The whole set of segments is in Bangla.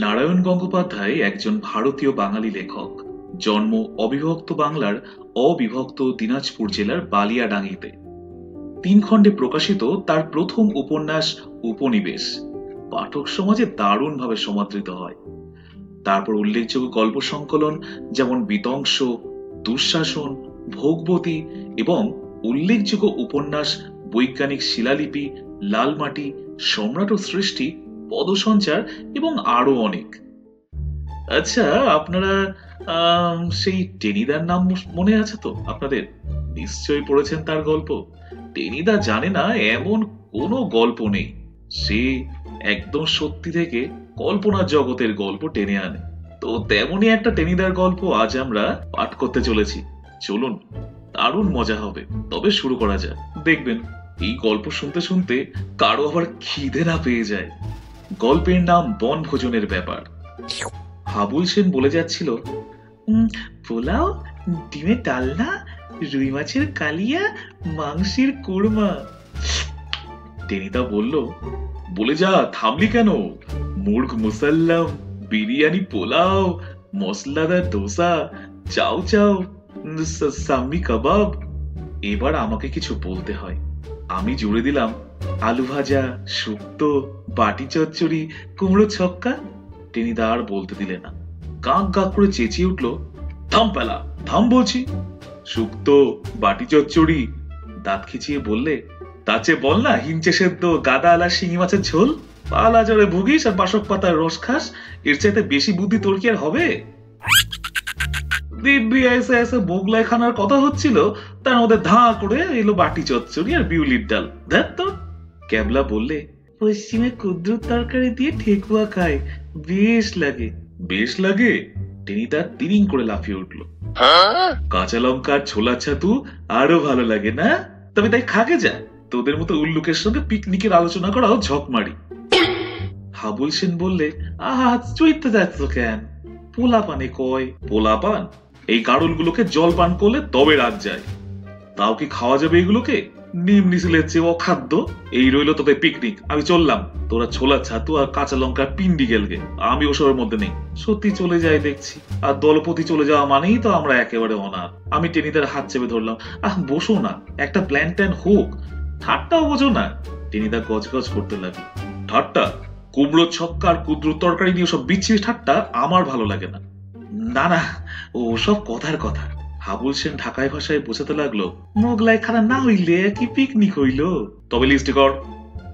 নারায়ণ গঙ্গোপাধ্যায় একজন ভারতীয় বাঙালি লেখক। জন্ম অবিভক্ত বাংলার অবিভক্ত দিনাজপুর জেলার বালিয়াডাঙ্গিতে। ৩ খণ্ডে প্রকাশিত তার প্রথম উপন্যাস উপনিবেশ পাঠক সমাজে দারুণভাবে সমাদৃত হয়। তারপর উল্লেখযোগ্য গল্প সংকলন যেমন বিধ্বংস, দুঃশাসন, ভোগবতী এবং উল্লেখযোগ্য উপন্যাস বৈজ্ঞানিক শিলালিপি, লালমাটি, সম্রাট ও সৃষ্টি, পদসঞ্চার এবং আরো অনেক। আচ্ছা, আপনারা সেই টেনিদার নাম মনে আছে তো আপনাদের? নিশ্চয়ই পড়েছেন তার গল্প। টেনিদা জানে না এমন কোনো গল্প নেই। সে একদম সত্যি থেকে কল্পনার জগতের গল্প টেনে আনে। তো তেমনই একটা টেনিদার গল্প আজ আমরা পাঠ করতে চলেছি। চলুন, দারুণ মজা হবে। তবে শুরু করা যাক। দেখবেন এই গল্প শুনতে শুনতে কারো আবার খিদে না পেয়ে যায়। গল্পের নাম বনভোজনের ব্যাপার। হাবুল সেন বলে যাচ্ছিল, পোলাও, ডিমের ডালনা, রুই মাছের কালিয়া, মাংসের কোরমা। টেনিদা বলল, বলে যা, থামলি কেন? মুর্গ মুসাল্লাম, বিরিয়ানি, পোলাও, মশলাদার দোসা, চাও চাও, সাম্মি কাবাব। এবার আমাকে কিছু বলতে হয়। আমি জুড়ে দিলাম, আলু ভাজা, শুক্তো, বাটি চচ্চড়ি, কুমড়ো ছক্কা। টেনিদা আর বলতে দিলে না, গাঁক গাঁক করে চেঁচিয়ে উঠল, থাম পেলা, থাম বলছি। শুক্তো, বাটি চচ্চড়ি। দাঁত খিচিয়ে বললে, তার চেয়ে বল না হিঞ্চে সেদ্ধ, গাদা আলা শিঙি মাছের ঝোল। পালা জলে ভুগিস আর বাসক পাতার রস খাস। এর চাইতে বেশি বুদ্ধি তোর কি আর হবে? দিব্যি এসে এসে মোগলাই খানার কথা হচ্ছিল, তার মধ্যে ধাঁ করে এলো বাটি চচ্চড়ি আর বিউলির ডাল। দেখ তো। ক্যাবলা বললে, পশ্চিমে কুদ্রুর তরকারি দিয়ে ঠেকুয়া খায়, বেশ লাগে। বেশ লাগে? টেনিদা তিরিং করে লাফিয়ে উঠল, কাঁচা লঙ্কার ছোলা ছাতু আরো ভালো লাগে না? তবে তাই খাগে যা, তোদের মতো উল্লুকের সঙ্গে পিকনিকের আলোচনা করাও ঝকমারি। হাবুল সেন বললে, আহা, চুইতে যাচ্ছ কেন? পোলা পানে কয়। পোলা পান? এই গাড়লগুলোকে জল পান করলে তবে রাগ যায়। তাও কি খাওয়া যাবে এগুলোকে? নিম নিছিলের চেয়ে অখাদ্য। এই রইল তোদের পিকনিক, আমি চললাম। তোরা ছোলা ছাতু আর কাঁচা লঙ্কার পিন্ডি গেলগে, আমি ওসবের মধ্যে নেই। সত্যি চলে যাই দেখছি। আর দলপতি চলে যাওয়া মানেই তো আমরা একেবারে অনাথ। আমি টেনিদার হাত চেপে ধরলাম, বসো না, একটা প্ল্যান ট্যান হোক। ঠাট্টাও বোঝো না? টেনিদা গজগজ করতে লাগলো, ঠাট্টা? কুমড়ো ছক্কা আর কুদ্রুর তরকারি নিয়ে সব বিচ্ছিরি ঠাট্টা আমার ভালো লাগে না। না না, ও সব কথার কথা। হাবুল সেন ঢাকায় ভাষায় বোঝাতে লাগলো, মোগলাই খানা না হইলে কি পিকনিক হইল? তবে লিস্ট কর।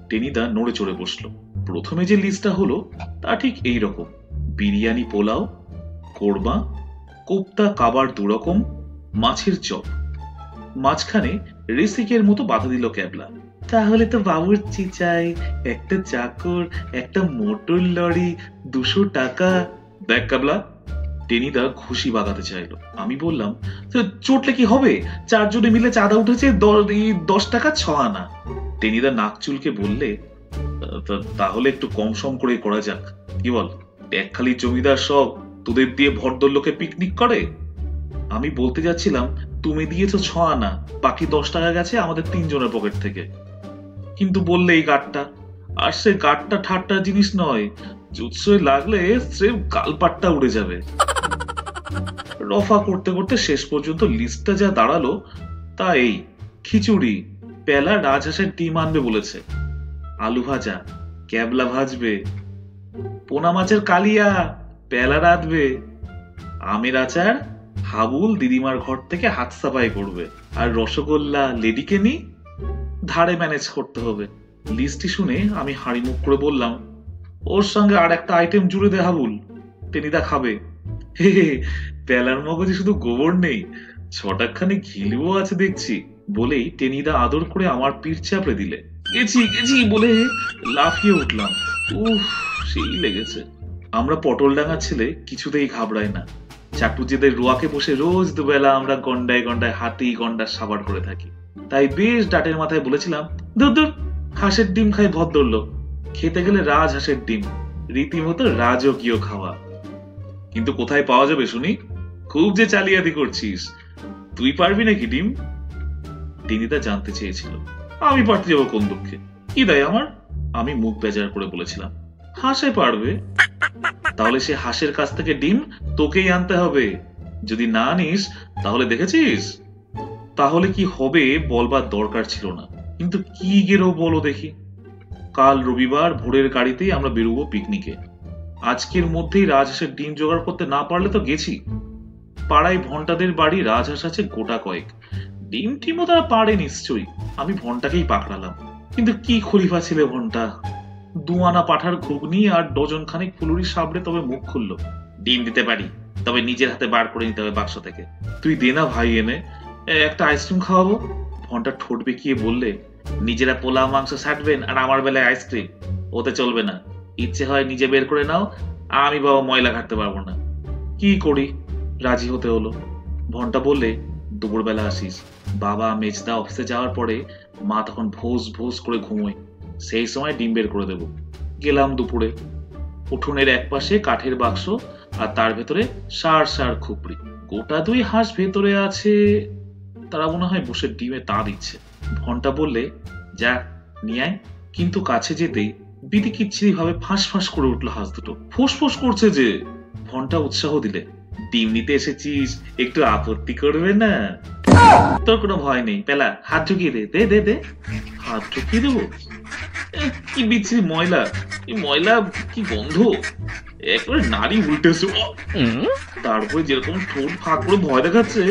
টেনিদা নড়ে চড়ে বসলো। প্রথমে যে লিস্টটা হলো তা ঠিক এই রকম: বিরিয়ানি, পোলাও, কোরমা, কোপ্তা কাবার 2 রকম, মাছের চপ। মাঝখানে রেসিকের মতো বাধা দিল ক্যাবলা, তাহলে তো বাবুর্চি চাই, একটা চাকর, একটা মোটর লরি, 200 টাকা। দেখ ক্যাবলা, টেনিদা ঘুষি বাগাতে চাইলো। আমি বললাম, চটলে কি হবে? 4 জনে মিলে চাঁদা উঠেছে 10 টাকা 6 আনা। টেনিদা নাক চুলকে বললে, তাহলে একটু কম সম করে করা যাক, কি বল? একখালি জমিদার সব তোদের দিয়ে ভরদর লোকে পিকনিক করে। আমি বলতে যাচ্ছিলাম, তুমি দিয়েছো 6 আনা, বাকি 10 টাকা গেছে আমাদের 3 জনের পকেট থেকে। কিন্তু বললে এই গাটটা, আর সে গাটটা ঠাট্টার জিনিস নয়। জুৎসই লাগলে স্রেফ গালপাট্টা উড়ে যাবে। রফা করতে করতে শেষ পর্যন্ত লিস্টটা যা দাঁড়ালো তা এই: খিচুড়ি, পেলা রাজহাঁসের ডিম আনবে বলেছে, আলু ভাজা, ক্যাবলা ভাজবে, পোনা মাছের কালিয়া, পেলা রাঁধবে, আমের আচার হাবুল দিদিমার ঘর থেকে হাত সাফাই করবে, আর রসগোল্লা লেডিকে নি ধারে ম্যানেজ করতে হবে। লিস্টটি শুনে আমি হাঁড়ি মুখ করে বললাম, ওর সঙ্গে আর একটা আইটেম জুড়ে দে হাবুল, টেনিদা খাবে। হে, পেলার মগজে শুধু গোবর নেই, 6টাখানি ঘিলুও আছে দেখছি। বলেই টেনিদা আদর করে আমার পিঠ চাপড়ে দিলে। গেছি গেছি বলে লাফিয়ে উঠলাম। উফ, সেই লেগেছে। আমরা পটলডাঙ্গার ছেলে কিছুতেই ঘাবড়ায় না। চাটুজ্যেদের রোয়াকে বসে রোজ দুবেলা আমরা গন্ডায় গন্ডায় হাতি গন্ডার সাবার করে থাকি। তাই বেশ ডাটের মাথায় বলেছিলাম, দূর দূর, হাঁসের ডিম খাই ভদ্রলোক, খেতে গেলে রাজ হাঁসের ডিম, রীতিমতো রাজকীয় খাওয়া। কিন্তু কোথায় পাওয়া যাবে শুনি? খুব যে চালিয়াতি করছিস, তুই পারবি নাকি ডিম? টেনিদা জানতে চেয়েছিল। আমি পারতে যাবো কোন দুঃখে? কি দেয় আমার? আমি মুখ বেজার করে বলেছিলাম, হাসে পারবে। তাহলে সে হাঁসের কাছ থেকে ডিম তোকেই আনতে হবে। যদি না নিস তাহলে দেখেছিস, তাহলে কি হবে বলবার দরকার ছিল না। কিন্তু কি গেরো বলো দেখি। কাল রবিবার ভোরের গাড়িতেই আমরা বেরোবো পিকনিকে। আজকের মধ্যেই রাজহাঁসের ডিম জোগাড় করতে না পারলে তো গেছি। পাড়ায় ভন্টাদের বাড়ি রাজহাঁস আছে গোটা কয়েক। ডিম টিমও তারা পারে নিশ্চয়ই। আমি ভন্টাকেই পাকড়ালাম। কিন্তু কি খলিফা ছেলে ভন্টা। 2 আনা পাঠার ঘুগনি আর ডজন খানিক ফুলুরি সাবড়ে তবে মুখ খুললো। ডিম দিতে পারি, তবে নিজের হাতে বার করে নিতে হবে বাক্স থেকে। তুই দে না ভাই এনে, একটা আইসক্রিম খাওয়াবো। ভন্টা ঠোঁট বেঁকিয়ে বললে, নিজেরা পোলাও মাংস ছাটবেন আর আমার বেলায় আইসক্রিম, ওতে চলবে না। ইচ্ছে হয় নিজে বের করে নাও, আমি বাবা ময়লা ঘাটতে পারবো না। কি করি? রাজি হতে হলো। ভন্টা বললে, দুপুরবেলা আসিস। বাবা মেজদা অফিসে যাওয়ার পরে মা তখন ভোজ ভোজ করে ঘুমোয়, সেই সময় ডিম বের করে দেব। গেলাম দুপুরে। উঠোনের একপাশে কাঠের বাক্স, আর তার ভেতরে সার সার খুপড়ি। গোটা 2 হাঁস ভেতরে আছে। তারা মনে হয় বসে ডিমে তা দিচ্ছে। ঘন্টা বললে, যা নিয়ে আয়। কিন্তু কাছে যেতেই বিতিকিচ্ছিরি ভাবে ফাঁস ফাঁস করে উঠলো হাঁস দুটো। ফোঁস ফোঁস করছে যে। ঘন্টা উৎসাহ দিলে, ডিম নিতে এসেছিস, একটু আপত্তি করবে না? তোর কোনো ভয় নেই পেলা, হাত ঢুকিয়ে দে। দে দে দে। হাত ঢুকিয়ে দেবো? কি বিচ্ছিরি ময়লা। এই ময়লা, কি গন্ধ। একেবারে নারী উল্টেছে। তারপরে যেরকম ঠোঁট ফাঁক করে ভয় দেখাচ্ছে।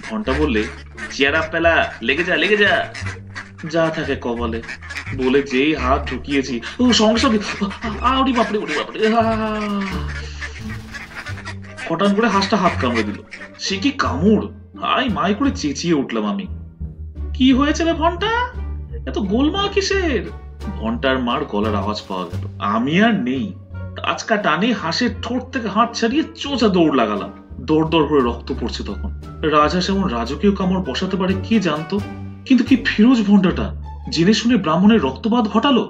ঘন্টা বললে, চেয়ার আপ পেলা, লেগে যা লেগে যা। যা থাকে কপালে। বলে যেই হাত ঢুকিয়েছি, ও সঙ্গে সঙ্গে আউরি বাপরে ওরে বাপরে, হঠাৎ করে হাঁসটা হাত কামড়ে দিল। সে কি কামড়! হাই মাই করে চেঁচিয়ে উঠলাম আমি। কি হয়েছে রে ঘন্টা, এত গোলমাল কিসের? ঘন্টার মার গলার আওয়াজ পাওয়া গেল। আমি আর নেই। আজকা টানে হাঁসের ঠোঁট থেকে হাত ছাড়িয়ে চোঁচা দৌড় লাগালাম। দৌড় দৌড় করে রক্ত পড়ছে তখন। রাজহাঁস এমন রাজকীয় কামড় বসাতে পারে কে জানতো। কিন্তু কি ফিরোজ ভন্ডাটা জেনে শুনে ব্রাহ্মণের রক্তপাত ঘটালো।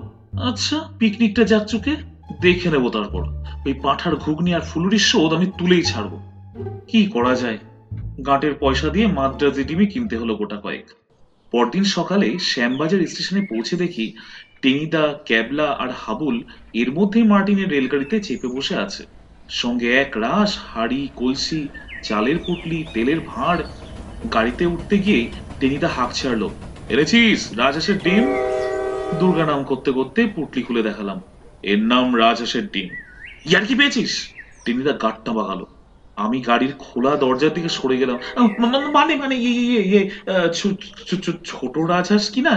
আচ্ছা, পিকনিকটা যাক চুকে, দেখে নেবো তারপর। ওই পাঁঠার ঘুগনি আর ফুলুরির শোধ আমি তুলেই ছাড়বো। কি করা যায়? গাঁটের পয়সা দিয়ে মাদ্রাজি ডিমি কিনতে হলো গোটা কয়েক। পরদিন সকালে শ্যামবাজার স্টেশনে পৌঁছে দেখি টেনিদা, ক্যাবলা আর হাবুল এর মধ্যেই মার্টিনের রেলগাড়িতে চেপে বসে আছে। সঙ্গে এক রাশ হাড়ি, কলসি, চালের পুটলি, তেলের ভাঁড়। গাড়িতে উঠতে গিয়ে টেনিদা হাঁক ছাড়লো, এনেছিস রাজহাঁসের ডিম? দুর্গা নাম করতে করতে পুটলি খুলে দেখালাম, এর নাম রাজহাঁসের ডিম। ইয়ার কি পেয়েছিস? টেনিদা গাঁটটা বাগালো। আমি গাড়ির খোলা দরজার দিকে সরে গেলাম। মানে মানে ছোট রাজহাঁস কি না?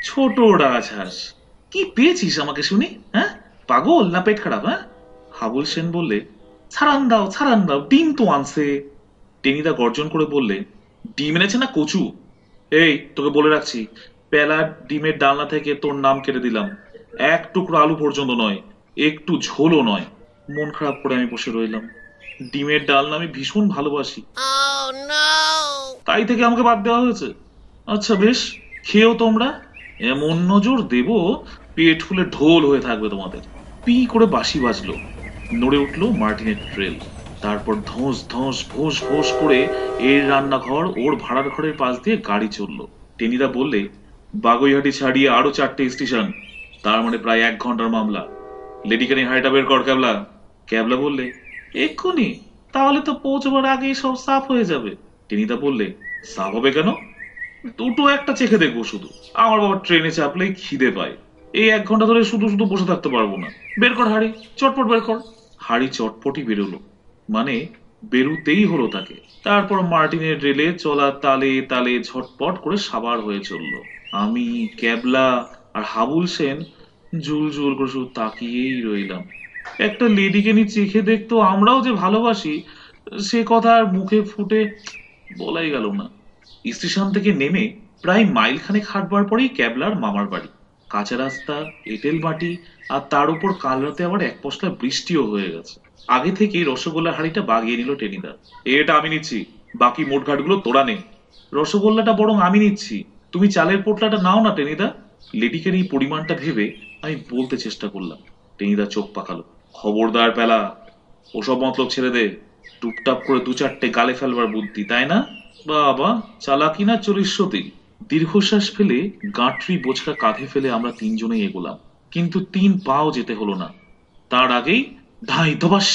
ছোট রাজহাঁস। কি পেয়েছিস আমাকে শুনি? হ্যাঁ, পাগল না পেট খারাপ? হ্যাঁ? হাবুল সেন বললে, ছাড়ান দাও, ডিম তো আনছে। টেনিদা গর্জন করে বললে, ডিম এনেছে না কচু? এই তোকে বলে রাখছি, পেলার ডিমের ডালনা থেকে তোর নাম কেটে দিলাম। এক টুকরো আলু পর্যন্ত নয়, একটু ঝোলও নয়। মন খারাপ করে আমি বসে রইলাম। ডিমের ডালনা আমি ভীষণ ভালোবাসি, তাই থেকে আমাকে বাদ দেওয়া হয়েছে। আচ্ছা বেশ, খেয়েও তোমরা। এমন নজর দেব, পেট ফুলে ঢোল হয়ে থাকবে তোমাদের। পি করে বাঁশি বাজলো। নড়ে উঠলো মার্টিনের ট্রেল। তারপর ধোঁস ধোঁস ভোঁস ভোঁস করে এর রান্নাঘর ওর ভাড়ার ঘরের পাশ দিয়ে গাড়ি চললো। টেনিদা বললে, বাগুইহাটি ছাড়িয়ে আরো 4টে স্টেশন, তার মানে প্রায় 1 ঘন্টার মামলা। লেডিকেনি হাইটা বের কর ক্যাবলা। ক্যাবলা বললে, এক্ষুনি? তাহলে তো পৌঁছবার আগেই সব সাফ হয়ে যাবে। টেনিদা বললে, সাফ হবে কেন? দুটো একটা চেখে দেখবো শুধু। আমার বাবা ট্রেনে চাপলেই খিদে পায়। এই 1 ঘন্টা ধরে শুধু শুধু বসে থাকতে পারবো না। বের কর হাড়ি, চটপট বের কর। হাড়ি চটপটি বেরোলো, মানে বেরুতেই হলো তাকে। তারপর মার্টিনের রেলে চলা তালে তালে ঝটপট করে সাবার হয়ে চললো। আমি, ক্যাবলা আর হাবুল সেন জুল জুল করে শুধু তাকিয়েই রইলাম। একটা লেডিকে নিয়ে চেখে দেখতো আমরাও যে ভালোবাসি, সে কথা আর মুখে ফুটে বলাই গেল না। স্টেশন থেকে নেমে প্রায় মাইল খানেক হাঁটবার পরেই ক্যাবলার মামার বাড়ি। কাঁচা রাস্তা, এঁটেল মাটি, আর তার উপর কাল রাতে আবার এক পশলা বৃষ্টিও হয়ে গেছে। আগে থেকেই রসগোল্লার হাঁড়িটা বাগিয়ে নিল টেনিদা। এটা আমি নিচ্ছি, বাকি মোটঘাট গুলো তোরা নে। রসগোল্লাটা বরং আমি নিচ্ছি, তুমি চালের পোটলাটা নাও না টেনিদা। লেডিকের এই পরিমাণটা ভেবে আমি বলতে চেষ্টা করলাম। টেনিদা চোখ পাকালো। খবরদার পেলা, ওসব মতলব ছেড়ে দে। টুপটাপ করে 2-4টে গালে ফেলবার বুদ্ধি, তাই না? বাবা, চালাকি না চরিষ্যতি। দীর্ঘশ্বাস ফেলে গাঁটরি বোঝকা কাঁধে ফেলে আমরা 3 জনেই এগোলাম। কিন্তু 3 পাও যেতে হলো না। তার আগেই ধাই ধবাস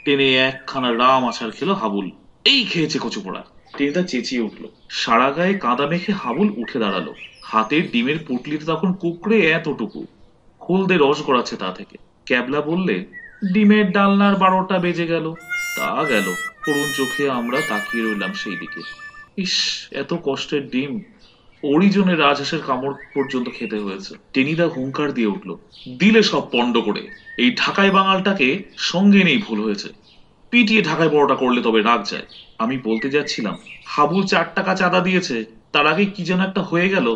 টেনে একখানা রাম আছাড় খেলো হাবুল। এই খেয়েছে কচু পোড়া। টেনিদা চেঁচিয়ে উঠলো। সারা গায়ে কাদা মেখে হাবুল উঠে দাঁড়ালো। হাতের ডিমের পুটলিটা তখন কুকড়ে এতটুকু, হলদে রস গড়াচ্ছে তা থেকে। ক্যাবলা বললে, ডিমের ডালনার 12টা বেজে গেল। তা গেল। করুণ চোখে আমরা তাকিয়ে রইলাম সেই দিকে। ইস, এত কষ্টের ডিম, ওরই জন্য রাজহাঁসের কামড় পর্যন্ত খেতে হয়েছে। টেনিদা হুংকার দিয়ে উঠল, দিলে সব পণ্ড করে। এই ঢাকায় বাঙালটাকে সঙ্গে নেই ভুল হয়েছে। পিটিয়ে ঢাকায় বড়টা করলে তবে রাগ যায়। আমি বলতে যাচ্ছিলাম, হাবুল 4 টাকা চাঁদা দিয়েছে, তার আগে কি যেন একটা হয়ে গেল।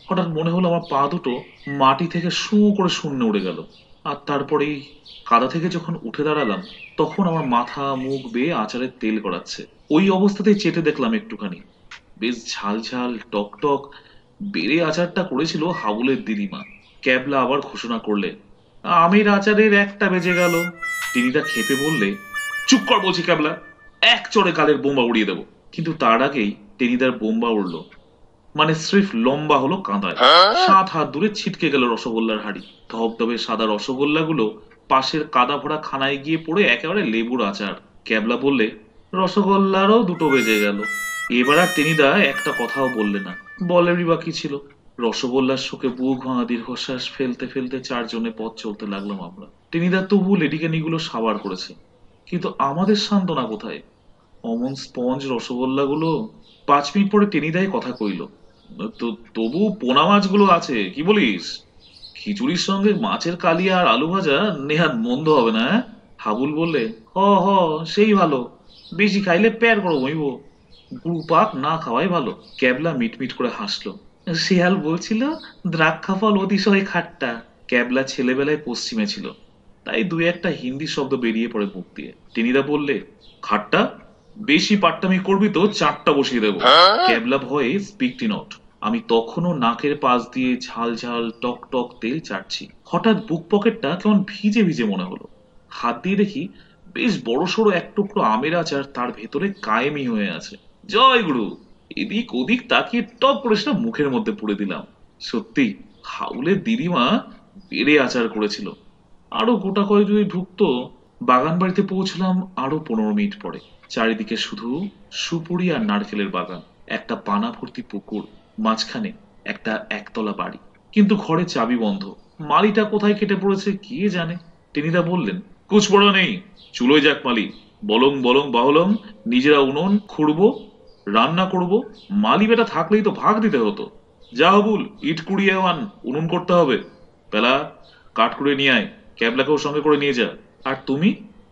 হঠাৎ মনে হলো আমার পা দুটো মাটি থেকে শু করে শূন্যে উড়ে গেল। আর তারপরেই কাদা থেকে যখন উঠে দাঁড়ালাম, তখন আমার মাথা মুখ বেয়ে আচারের তেল গড়াচ্ছে। ওই অবস্থাতেই চেটে দেখলাম একটুখানি, বেশ ঝাল ঝাল টক টক বেড়ে আচারটা করেছিল হাবুলের দিদিমা। ক্যাবলা আবার ঘোষণা করলে, আমের আচারের 1টা বেজে গেল। টিনিদা খেপে বললে, চুপ কর বলছি ক্যাবলা, এক চড়ে গালের বোমা উড়িয়ে দেবো। কিন্তু তার আগেই টেনিদার বোমা উড়লো, মানে স্রেফ লম্বা হলো কাঁদায়। 7 হাত দূরে ছিটকে গেল রসগোল্লার হাড়ি। ধবধবে সাদা রসগোল্লাগুলো পাশের কাদা ভরা খানায় গিয়ে পড়ে একেবারে লেবুর আচার। ক্যাবলা বললে, রসগোল্লারও 2টো বেজে গেল। এবার আর টেনিদা একটা কথাও বললে না। বলেরই বাকি ছিল। রসগোল্লার শোকে বুক ভাঙা দীর্ঘশ্বাস ফেলতে ফেলতে 4জনে পথ চলতে লাগলাম আমরা। টেনিদা তবু লেডিকেনিগুলো সাবার করেছে, কিন্তু আমাদের সান্ত্বনা কোথায়? অমন স্পঞ্জ রসগোল্লাগুলো। 5 মিনিট পরে টেনিদাই কথা কইল, তো তবু পোনা মাছগুলো আছে, কি বলিস? খিচুড়ির সঙ্গে মাছের কালিয়া আর আলু ভাজা নেহাত মন্দ হবে না, হ্যাঁ? হাবুল বললে, হ হ, সেই ভালো। বেশি খাইলে পেট গরম হইব। গুরু পাক না খাওয়াই ভালো। ক্যাবলা মিটমিট করে হাসলো। শিয়াল বলছিল দ্রাক্ষা ফল অতিশয় খাট্টা। ক্যাবলা ছেলেবেলায় পশ্চিমে ছিল, তাই 2-1টা হিন্দি শব্দ বেরিয়ে পড়ে মুখ দিয়ে। টেনিদা বললে, খাট্টা? বেশি পাট্টামি করবি তো 4টা বসিয়ে দেবো। ক্যাবলা ভয়ে স্পিকটি নট। আমি তখনও নাকের পাশ দিয়ে ঝাল ঝাল টক টক তেল চাটছি। হঠাৎ বুক পকেটটা কেমন ভিজে ভিজে মনে হলো। হাত দিয়ে দেখি বেশ বড়সড় এক টুকরো আমের আচার তার ভেতরে কায়েমি হয়ে আছে। জয় গুরু! এদিক ওদিক তাকিয়ে টপ করে সেটা মুখের মধ্যে পুরে দিলাম। সত্যি, হাউলের দিদিমা বেড়ে আচার করেছিল। আরো গোটা কয়েক যদি ঢুকতো। বাগান বাড়িতে পৌঁছলাম আরো 15 মিনিট পরে। চারিদিকে শুধু সুপুরি আর নারকেলের বাগান, একটা পানা ভর্তি পুকুর, মাঝখানে একটা একতলা বাড়ি। কিন্তু ঘরে চাবি বন্ধ। মালিটা কোথায় কেটে পড়েছে কে জানে। টেনিদা বললেন, কুচপড়া নেই, চুলোয় যাক মালি। বলং বলং বাহলং, নিজেরা উনুন খুঁড়বো, রান্না করব। মালি বেটা থাকলেই তো ভাগ দিতে হতো। যা হবুল, ইট কুড়িয়ে আন, উনুন করতে হবে। পেলা, কাঠ কুড়িয়ে নিয়ে আয়, ক্যাবলাকেও সঙ্গে করে নিয়ে যা। আর তুমি?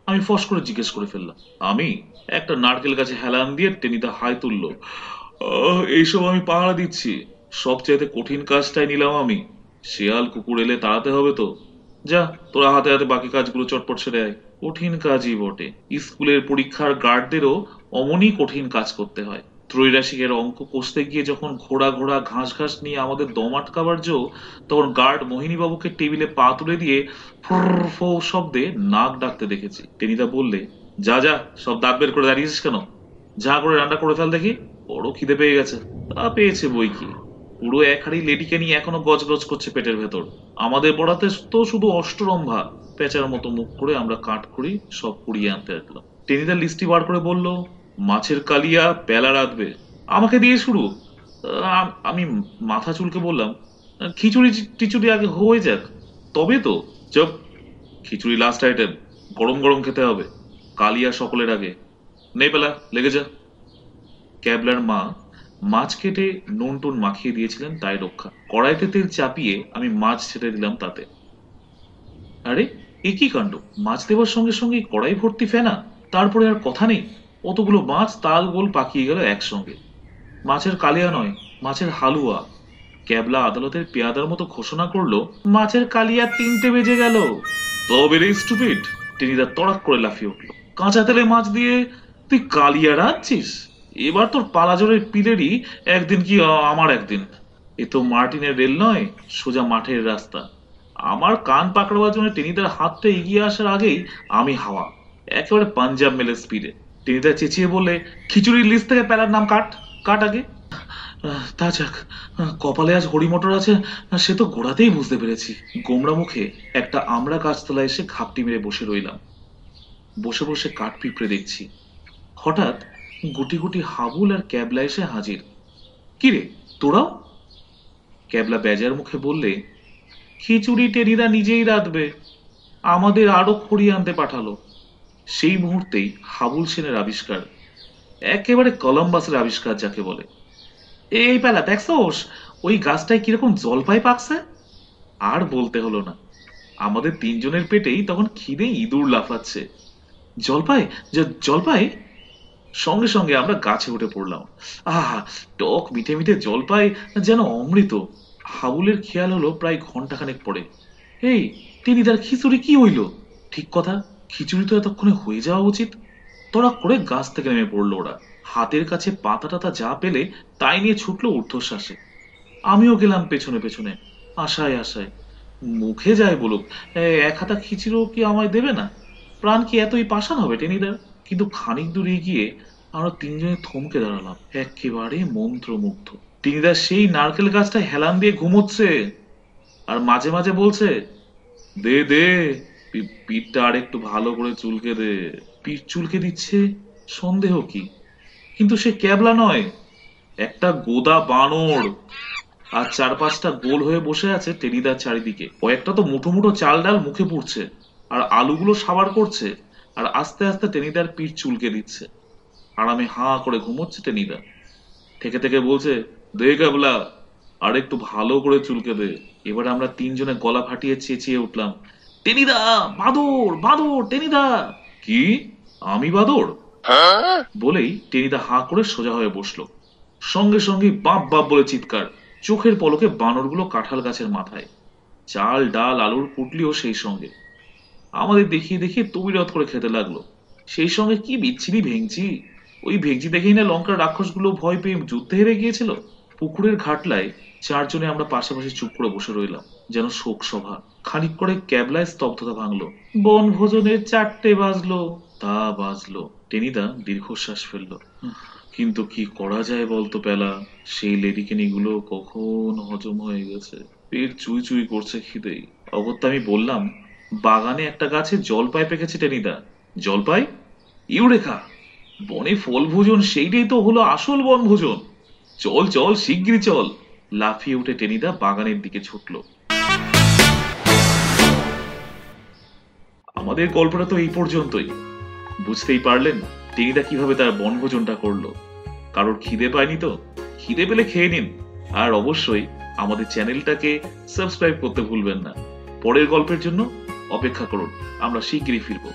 আমি ফস করে জিজ্ঞেস করে ফেললাম। আমি? একটা নারকেল গাছে হেলান দিয়ে টেনিদা হাই তুললো। এইসব আমি পাহারা দিচ্ছি। সবচাইতে কঠিন কাজটাই নিলাম আমি। শেয়াল কুকুর এলে তাড়াতে হবে তো। যা, তোরা হাতে হাতে বাকি কাজগুলো চটপট সেরে আয়। কঠিন কাজই বটে। স্কুলের পরীক্ষার গার্ডদেরও অমনই কঠিন কাজ করতে হয়। ত্রৈরাশিকের অঙ্ক কষতে গিয়ে যখন ঘোড়া ঘোড়া ঘাস ঘাস নিয়ে আমাদের দম আটকাবার জো, তখন গার্ড মোহিনীবাবুকে টেবিলে পা তুলে দিয়ে ফোর ফো শব্দে নাক ডাকতে দেখেছি। টেনিদা বললে, যা যা, সব দাঁত বের করে দাঁড়িয়েছিস কেন? যা করে রান্না করে ফেল দেখি। বড় খিদে পেয়ে গেছে। তা পেয়েছে বই কি, পুরো 1 হাঁড়ি লেডিকে নিয়ে এখনো গজগজ করছে পেটের ভেতর। আমাদের পড়াতে তো শুধু অষ্টরম্ভা। পেঁচার মতো মুখ করে আমরা কাঠ করি সব কুড়িয়ে আনতে লাগলাম। টেনিদা লিস্টি বার করে বলল, মাছের কালিয়া পেলা রাঁধবে। আমাকে দিয়ে শুরু। আমি মাথা চুলকে বললাম, খিচুড়ি টিচুড়ি আগে হয়ে যাক তবে তো। চপ, খিচুড়ি লাস্ট আইটেম, গরম গরম খেতে হবে। কালিয়া সকলের আগে। নে পেলা, লেগে যা। ক্যাবলার মা মাছ কেটে নুন টুন মাখিয়ে দিয়েছিলেন তাই রক্ষা। কড়াইতে তেল চাপিয়ে আমি মাছ ছেড়ে দিলাম তাতে। আরে, এ কি কাণ্ড! মাছ দেওয়ার সঙ্গে সঙ্গে কড়াই ভর্তি ফেনা। তারপরে আর কথা নেই, অতগুলো মাছ তাল গোল পাকিয়ে গেল একসঙ্গে। মাছের কালিয়া নয়, মাছের হালুয়া। ক্যাবলা আদালতের পেয়াদার মতো ঘোষণা করলো, মাছের কালিয়া 3টে বেজে গেল। তবে রে স্টুপিড! টেনিদা তড়াক করে লাফিয়ে উঠলো। কাঁচা তেলে মাছ দিয়ে তুই কালিয়া রাঁধছিস? এবার তোর পালাজোরের পিলেরই একদিন কি আমার একদিন। এ তো মার্টিনের রেল নয়, সোজা মাঠের রাস্তা। আমার কান পাকড়াবার জন্য টেনিদার হাতটা এগিয়ে আসার আগেই আমি হাওয়া, একেবারে পাঞ্জাব মেলের স্পিডে। টেনিদা চেঁচিয়ে বললে, খিচুড়ির লিস্ট থেকে প্যালার নাম কাট, কাট আগে। তা যাক, কপালে আজ হরিমটর আছে সে তো গোড়াতেই বুঝতে পেরেছি। গোমরা মুখে একটা আমড়া গাছতলায় এসে ঘাপটি মেরে বসে রইলাম। বসে বসে কাঠ পিঁপড়ে দেখছি। হঠাৎ গুটি গুটি হাবুল আর ক্যাবলা এসে হাজির। কিরে, তোরাও? ক্যাবলা বেজার মুখে বললে, খিচুড়ি টেনিদা নিজেই রাঁধবে, আমাদের আরো খড়ি আনতে পাঠালো। সেই মুহূর্তেই হাবুল সেনের আবিষ্কার, একেবারে কলম্বাসের আবিষ্কার যাকে বলে। এই বেলা দেখছোস ওই গাছটায় কিরকম জলপাই পাকছে? আর বলতে হলো না, আমাদের তিনজনের পেটেই তখন খিদে ইঁদুর লাফাচ্ছে। জলপাই, জলপাই! সঙ্গে সঙ্গে আমরা গাছে উঠে পড়লাম। আহা, টক মিঠে মিঠে জলপাই যেন অমৃত। হাবুলের খেয়াল হলো প্রায় ঘন্টাখানেক পরে, এই টেনিদার খিচুড়ি কি হইল? ঠিক কথা, খিচুড়ি তো এতক্ষণে হয়ে যাওয়া উচিত। তড়াক করে গাছ থেকে নেমে পড়লো ওরা। হাতের কাছে পাতা টাতা যা পেলে তাই নিয়ে ছুটলো ঊর্ধ্বশ্বাসে। আমিও গেলাম পেছনে পেছনে, আশায় আশায়। মুখে যায় বলুক, এক হাতা খিচুড়িও কি আমায় দেবে না? প্রাণ কি এতই পাষাণ হবে টেনিদার? কিন্তু খানিক দূর এগিয়ে আমরা তিনজনে থমকে দাঁড়ালাম, একেবারে মন্ত্রমুগ্ধ। টেনিদা সেই নারকেল গাছটা হেলান দিয়ে ঘুমোচ্ছে আর মাঝে মাঝে বলছে, দে দে, পিঠটা আর একটু ভালো করে চুলকে দে। পিঠ চুলকে দিচ্ছে সন্দেহ কি, কিন্তু সে ক্যাবলা নয়, একটা গোদা বানর। আর চার পাঁচটা গোল হয়ে বসে আছে টেনিদার চারিদিকে। কয়েকটা তো মুঠো মুঠো চাল ডাল মুখে পুড়ছে আর আলুগুলো সাবার করছে, আর আস্তে আস্তে টেনিদার পিঠ চুলকে দিচ্ছে। আরামে হাঁ করে ঘুমোচ্ছে টেনিদা। থেকে থেকে বলছে, দে ক্যাবলা, আর একটু ভালো করে চুলকে দে। এবার আমরা তিনজনে গলা ফাটিয়ে চেঁচিয়ে উঠলাম, টেনিদা, বাদর বাদর, টেনিদা! কি, আমি বাদর? বলেই টেনিদা হাঁ করে সোজা হয়ে বসলো। সঙ্গে সঙ্গে বাপ বাপ বলে চিৎকার। চোখের পলকে বানরগুলো কাঁঠাল গাছের মাথায়। চাল ডাল আলুর পুটলিও সেই সঙ্গে। আমাদের দেখিয়ে দেখিয়ে তবিরত করে খেতে লাগলো। সেই সঙ্গে কি বিচ্ছিরি ভেঙচি! ওই ভেঙচি দেখেই না লঙ্কার রাক্ষসগুলো ভয় পেয়ে যুদ্ধে হেরে গিয়েছিল। পুকুরের ঘাটলায় চারজনে আমরা পাশাপাশি চুপ করে বসে রইলাম, যেন শোক সভা। খানিক করে ক্যাবলায় স্তব্ধতা ভাঙলো। বনভোজনের 4টে বাজলো। তা বাজলো। টেনিদা দীর্ঘশ্বাস ফেললো। কিন্তু কি করা যায় বলতো পেলা, সেই লেডিকেনিগুলো কখন হজম হয়ে গেছে। পেট চুই চুই করছে খিদেই। অগত্যা আমি বললাম, বাগানে একটা গাছে জলপাই পেকেছে টেনিদা। জলপাই? ইউরেকা! বনে ফল ভোজন, সেইটাই তো হলো আসল বনভোজন। চল চল, শিগগিরই চল। লাফিয়ে উঠে টেনিদা বাগানের দিকে ছুটলো। আমাদের গল্পটা তো এই পর্যন্তই। বুঝতেই পারলেন টেনিদা কিভাবে তার বনভোজনটা করলো। কারোর খিদে পায়নি তো? খিদে পেলে খেয়ে নিন। আর অবশ্যই আমাদের চ্যানেলটাকে সাবস্ক্রাইব করতে ভুলবেন না। পরের গল্পের জন্য অপেক্ষা করুন, আমরা শিগগিরই ফিরবো।